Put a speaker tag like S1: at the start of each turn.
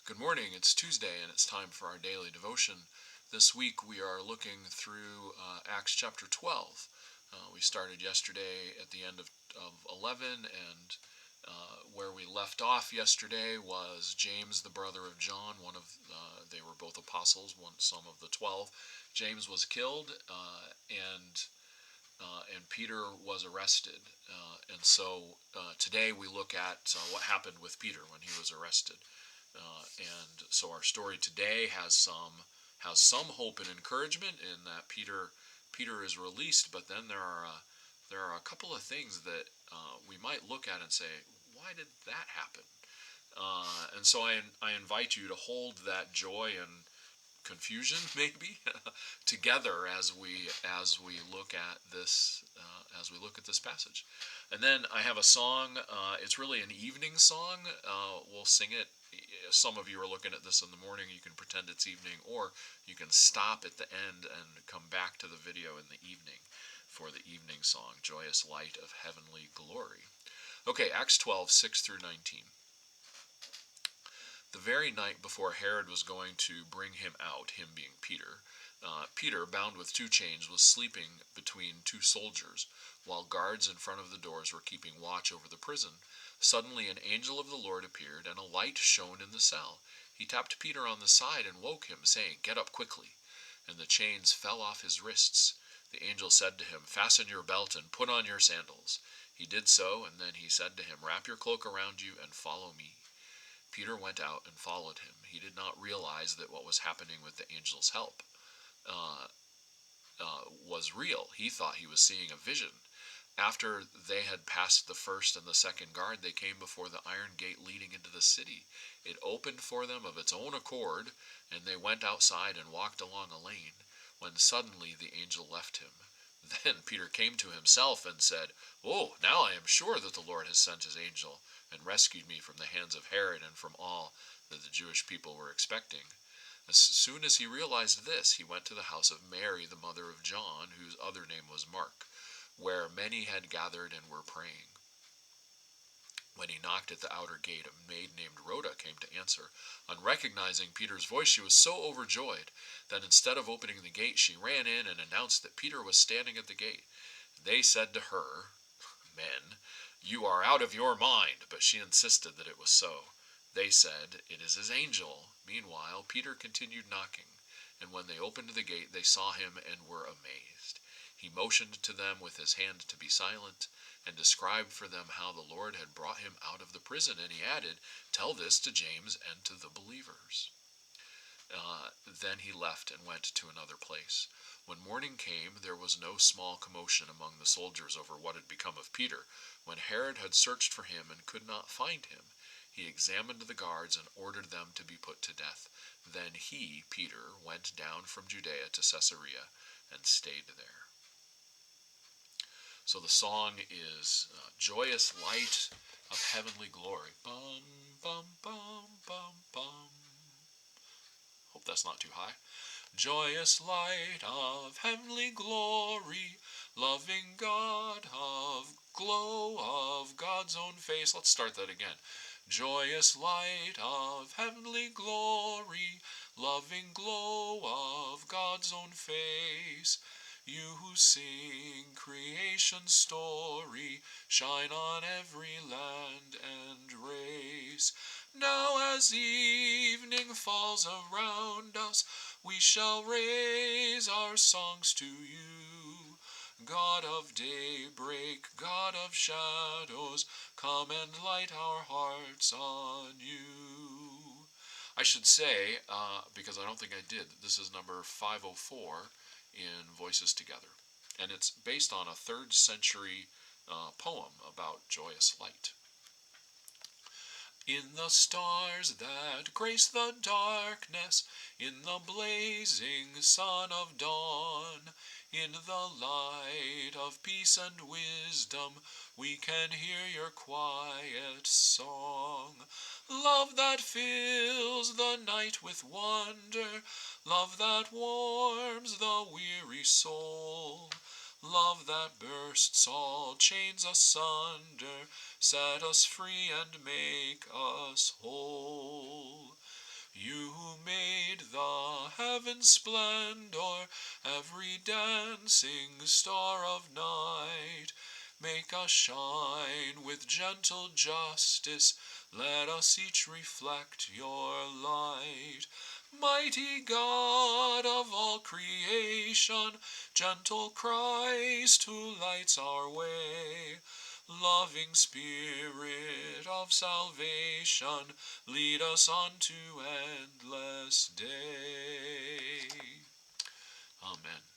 S1: Good morning. It's Tuesday and it's time for our daily devotion. This week we are looking through Acts chapter 12. We started yesterday at the end of 11, and where we left off yesterday was James, the brother of John. They were both apostles, some of the 12. James was killed, and Peter was arrested. And so today we look at what happened with Peter when he was arrested. And so our story today has some hope and encouragement in that Peter is released, but then there are a couple of things that we might look at and say, why did that happen? And so I invite you to hold that joy and confusion maybe together as we look at this passage. And then I have a song. It's really an evening song. We'll sing it. Some of you are looking at this in the morning. You can pretend it's evening, or you can stop at the end and come back to the video in the evening for the evening song, Joyous Light of Heavenly Glory. Okay, Acts 12:6 through 19. The very night before Herod was going to bring him out, him being Peter, Peter, bound with two chains, was sleeping between two soldiers, while guards in front of the doors were keeping watch over the prison. Suddenly an angel of the Lord appeared, and a light shone in the cell. He tapped Peter on the side and woke him, saying, "Get up quickly." And the chains fell off his wrists. The angel said to him, "Fasten your belt and put on your sandals." He did so, and then he said to him, "Wrap your cloak around you and follow me." Peter went out and followed him. He did not realize that what was happening with the angel's help uh, was real. He thought he was seeing a vision. After they had passed the first and the second guard, they came before the iron gate leading into the city. It opened for them of its own accord, and they went outside and walked along a lane, when suddenly the angel left him. Then Peter came to himself and said, "Oh, now I am sure that the Lord has sent his angel and rescued me from the hands of Herod and from all that the Jewish people were expecting." As soon as he realized this, he went to the house of Mary, the mother of John, whose other name was Mark, where many had gathered and were praying. When he knocked at the outer gate, a maid named Rhoda came to answer. On recognizing Peter's voice, she was so overjoyed that instead of opening the gate, she ran in and announced that Peter was standing at the gate. They said to her, "Men, you are out of your mind," but she insisted that it was so. They said, "It is his angel." Meanwhile, Peter continued knocking, and when they opened the gate, they saw him and were amazed. He motioned to them with his hand to be silent, and described for them how the Lord had brought him out of the prison, and he added, "Tell this to James and to the believers." Then he left and went to another place. When morning came, there was no small commotion among the soldiers over what had become of Peter. When Herod had searched for him and could not find him, he examined the guards and ordered them to be put to death. Then he, Peter, went down from Judea to Caesarea and stayed there. So the song is Joyous Light of Heavenly Glory. Bum, bum, bum, bum, bum. Hope that's not too high. Joyous light of heavenly glory, loving God of glow of God's own face. Let's start that again. Joyous light of heavenly glory, loving glow of God's own face. You who sing creation's story, shine on every land and race. Now as evening falls around us, we shall raise our songs to you. God of daybreak, God of shadows, come and light our hearts on you. I should say, because I don't think I did, that this is number 504 in Voices Together. And it's based on a 3rd century poem about joyous light. In the stars that grace the darkness, in the blazing sun of dawn, in the light of peace and wisdom, we can hear your quiet song. Love that fills the night with wonder, love that warms the weary soul, love that bursts all chains asunder, set us free and make us whole. heaven's splendor, every dancing star of night. Make us shine with gentle justice, let us each reflect your light. Mighty God of all creation, gentle Christ who lights our way, loving Spirit of salvation, lead us on to endless day. Amen.